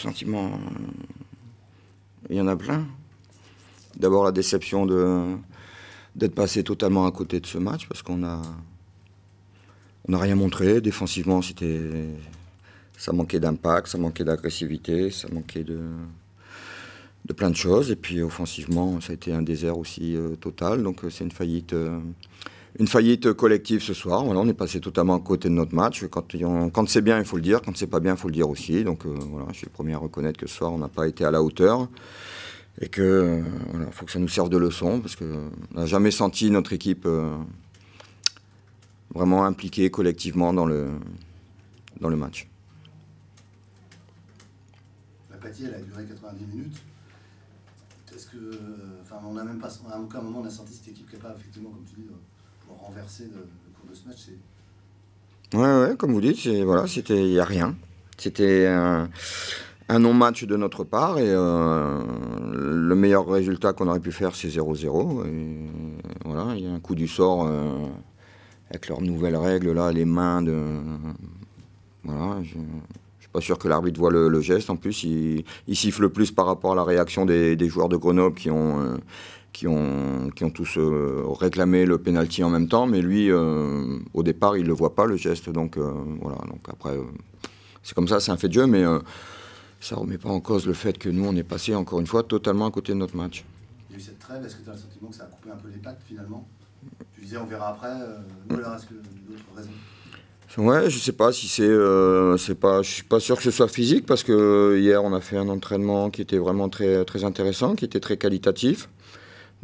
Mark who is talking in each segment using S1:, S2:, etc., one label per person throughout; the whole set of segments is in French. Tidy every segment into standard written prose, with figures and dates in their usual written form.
S1: sentiments, il y en a plein. D'abord la déception d'être passé totalement à côté de ce match parce qu'on n'a rien montré. Défensivement, ça manquait d'impact, ça manquait d'agressivité, ça manquait de plein de choses. Et puis offensivement, ça a été un désert aussi total. Donc c'est une faillite collective ce soir. Voilà, on est passé totalement à côté de notre match. Quand c'est bien, il faut le dire. Quand c'est pas bien, il faut le dire aussi. Donc voilà, je suis le premier à reconnaître que ce soir, on n'a pas été à la hauteur. Et que voilà, faut que ça nous serve de leçon. Parce qu'on n'a jamais senti notre équipe vraiment impliquée collectivement dans le match.
S2: L'apathie, elle a duré 90 minutes. Est-ce que, on n'a même pas, à aucun moment on a senti cette équipe capable, effectivement, comme tu dis, de renverser le cours de ce match.
S1: Ouais, comme vous dites, il n'y a rien. C'était un non-match de notre part et le meilleur résultat qu'on aurait pu faire, c'est 0-0. Et voilà, il y a un coup du sort avec leurs nouvelles règles là, les mains de. Voilà, je suis pas sûr que l'arbitre voit le geste. En plus, il siffle plus par rapport à la réaction des joueurs de Grenoble qui ont tous réclamé le penalty en même temps. Mais lui, au départ, il le voit pas le geste. Donc voilà. Donc après, c'est comme ça, c'est un fait de jeu, mais ça remet pas en cause le fait que nous, on est passé encore une fois totalement à côté de notre match.
S2: Il y a eu cette trêve. Est-ce que tu as le sentiment que ça a coupé un peu les pattes finalement? Tu disais, on verra après. Ou alors est-ce que d'autres raisons?
S1: Ouais, je sais pas si je suis pas sûr que ce soit physique parce que hier on a fait un entraînement qui était vraiment très très intéressant, qui était très qualitatif.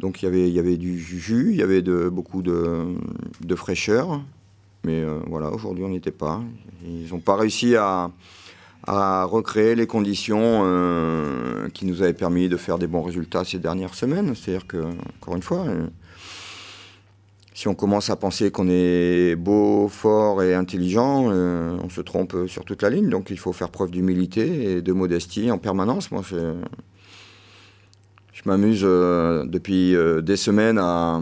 S1: Donc il y avait du jus, il y avait beaucoup de fraîcheur, mais voilà, aujourd'hui on n'y était pas. Ils n'ont pas réussi à recréer les conditions qui nous avaient permis de faire des bons résultats ces dernières semaines. C'est-à-dire que, encore une fois, si on commence à penser qu'on est beau, fort et intelligent, on se trompe sur toute la ligne. Donc il faut faire preuve d'humilité et de modestie en permanence. Moi, je m'amuse depuis des semaines à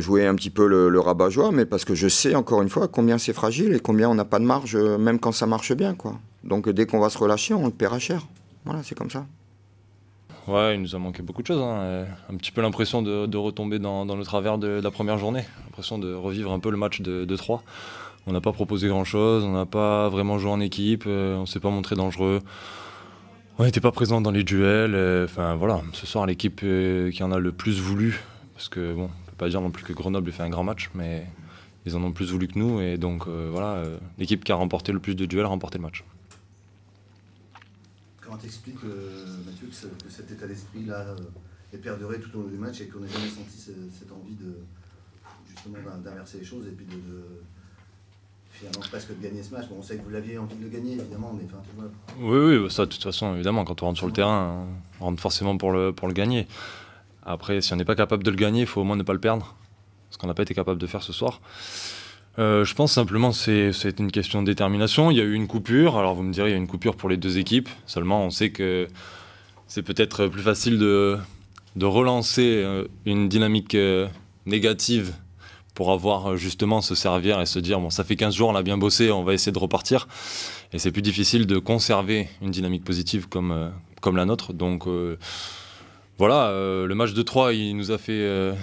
S1: jouer un petit peu le rabat-joie, mais parce que je sais encore une fois combien c'est fragile et combien on n'a pas de marge, même quand ça marche bien, quoi. Donc dès qu'on va se relâcher, on le paiera cher. Voilà, c'est comme ça.
S3: Ouais, il nous a manqué beaucoup de choses. Hein. Un petit peu l'impression de retomber dans le travers de la première journée. L'impression de revivre un peu le match de 3. On n'a pas proposé grand-chose, on n'a pas vraiment joué en équipe, on ne s'est pas montré dangereux. On n'était pas présent dans les duels. Enfin voilà, ce soir l'équipe qui en a le plus voulu, parce que bon, on ne peut pas dire non plus que Grenoble ait fait un grand match, mais ils en ont plus voulu que nous. Et donc voilà, l'équipe qui a remporté le plus de duels a remporté le match.
S2: Comment t'expliques, Mathieu, que cet état d'esprit-là est perduré tout au long du match et qu'on n'ait jamais senti cette envie justement d'inverser les choses et puis finalement presque de gagner ce match? Bon, on sait que vous l'aviez envie de le gagner, évidemment, mais enfin, tu vois.
S3: Oui, ça de toute façon, évidemment, quand on rentre sur le terrain, on rentre forcément pour le gagner. Après, si on n'est pas capable de le gagner, il faut au moins ne pas le perdre, ce qu'on n'a pas été capable de faire ce soir. Je pense simplement que c'est une question de détermination. Il y a eu une coupure. Alors vous me direz, il y a une coupure pour les deux équipes. Seulement, on sait que c'est peut-être plus facile de relancer une dynamique négative pour avoir justement se servir et se dire bon, ça fait 15 jours, on a bien bossé, on va essayer de repartir. Et c'est plus difficile de conserver une dynamique positive comme la nôtre. Donc voilà, le match de 3, il nous a fait...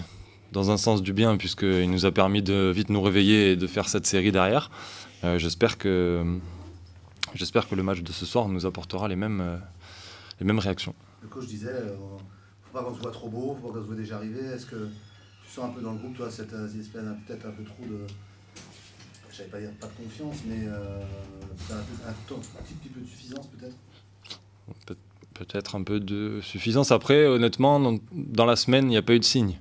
S3: dans un sens du bien, puisqu'il nous a permis de vite nous réveiller et de faire cette série derrière. J'espère que le match de ce soir nous apportera les mêmes réactions.
S2: Le coach disait, faut pas qu'on se voit trop beau, faut pas qu'on se voit déjà arrivé. Est-ce que tu sens un peu dans le groupe, toi, cette espèce peut-être un peu trop de... Je savais pas dire pas de confiance, mais un petit peu de suffisance, peut-être?
S3: Peut-être un peu de suffisance. Après, honnêtement, dans la semaine, il n'y a pas eu de signe.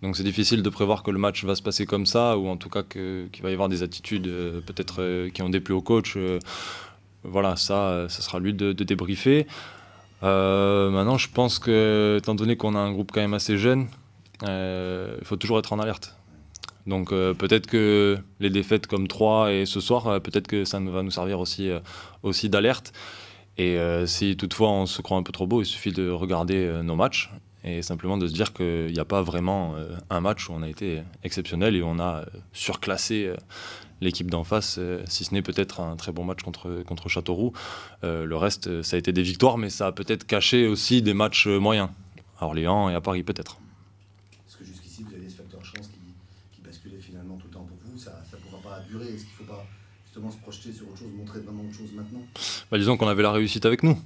S3: Donc c'est difficile de prévoir que le match va se passer comme ça, ou en tout cas qu'il va y avoir des attitudes peut-être qui ont déplu au coach. Voilà, ça sera lui de débriefer. Maintenant, je pense que, étant donné qu'on a un groupe quand même assez jeune, il faut toujours être en alerte. Donc peut-être que les défaites comme 3 et ce soir, peut-être que ça va nous servir aussi d'alerte. Et si toutefois on se croit un peu trop beau, il suffit de regarder nos matchs. et simplement de se dire qu'il n'y a pas vraiment un match où on a été exceptionnel et où on a surclassé l'équipe d'en face, si ce n'est peut-être un très bon match contre Châteauroux. Le reste, ça a été des victoires, mais ça a peut-être caché aussi des matchs moyens, à Orléans et à Paris peut-être.
S2: Est-ce que jusqu'ici, vous avez ce facteur chance qui basculait finalement tout le temps pour vous? Ça ne pourra pas durer. Est-ce qu'il ne faut pas justement se projeter sur autre chose, montrer vraiment autre chose maintenant?
S3: Disons qu'on avait la réussite avec nous.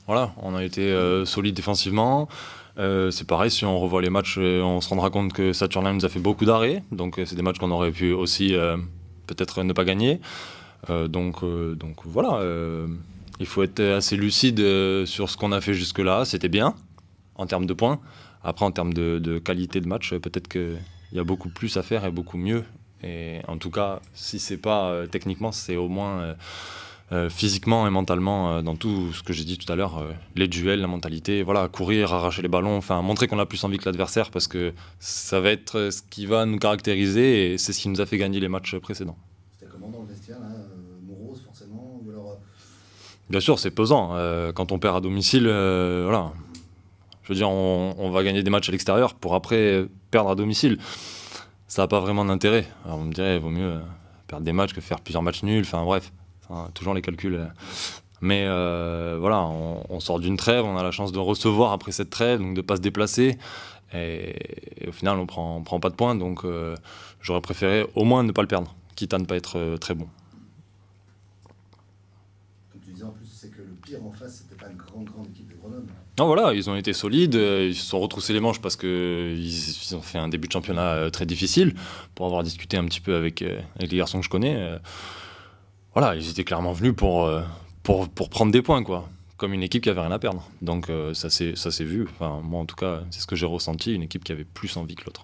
S3: Voilà, on a été solide défensivement. C'est pareil, si on revoit les matchs, on se rendra compte que Saturnin nous a fait beaucoup d'arrêts. Donc c'est des matchs qu'on aurait pu aussi peut-être ne pas gagner. Donc voilà, il faut être assez lucide sur ce qu'on a fait jusque-là. C'était bien en termes de points. Après, en termes de qualité de match, peut-être qu'il y a beaucoup plus à faire et beaucoup mieux. Et en tout cas, si c'est pas techniquement, c'est au moins physiquement et mentalement, dans tout ce que j'ai dit tout à l'heure, les duels, la mentalité, voilà, courir, arracher les ballons, enfin montrer qu'on a plus envie que l'adversaire, parce que ça va être ce qui va nous caractériser et c'est ce qui nous a fait gagner les matchs précédents.
S2: C'était comment dans le vestiaire, là, morose forcément, ou alors...
S3: Bien sûr, c'est pesant. Quand on perd à domicile, voilà. Je veux dire, on va gagner des matchs à l'extérieur pour après perdre à domicile. Ça n'a pas vraiment d'intérêt. Alors on me dirait, il vaut mieux perdre des matchs que faire plusieurs matchs nuls, enfin bref. Toujours les calculs. Mais voilà, on sort d'une trêve, on a la chance de recevoir après cette trêve, donc de ne pas se déplacer. Et au final, on prend pas de points, donc j'aurais préféré au moins ne pas le perdre, quitte à ne pas être très bon.
S2: Comme tu disais, en plus, c'est que le pire en face, c'était pas une grande équipe de Grenoble.
S3: Non, voilà, ils ont été solides, ils se sont retroussés les manches parce qu'ils ont fait un début de championnat très difficile, pour avoir discuté un petit peu avec les garçons que je connais. Voilà, ils étaient clairement venus pour prendre des points, quoi. Comme une équipe qui avait rien à perdre. Donc ça s'est vu. Enfin, moi, en tout cas, c'est ce que j'ai ressenti, une équipe qui avait plus envie que l'autre.